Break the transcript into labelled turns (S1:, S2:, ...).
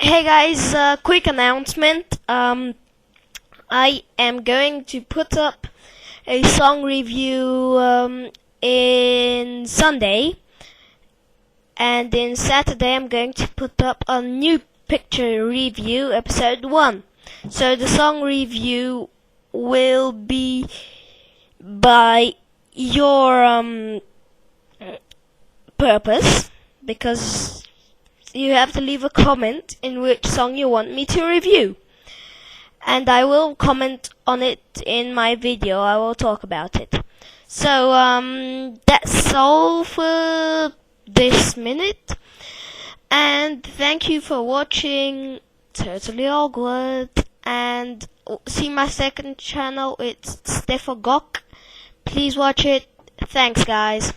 S1: Hey guys, quick announcement. I am going to put up a song review in Sunday, and in Saturday I'm going to put up a new picture review, episode 1. So the song review will be by your purpose, because you have to leave a comment in which song you want me to review, and I will comment on it in my video. I will talk about it. So that's all for this minute, and thank you for watching Totally Awkward, and see my second channel, it's Steffogok. Please watch it. Thanks guys.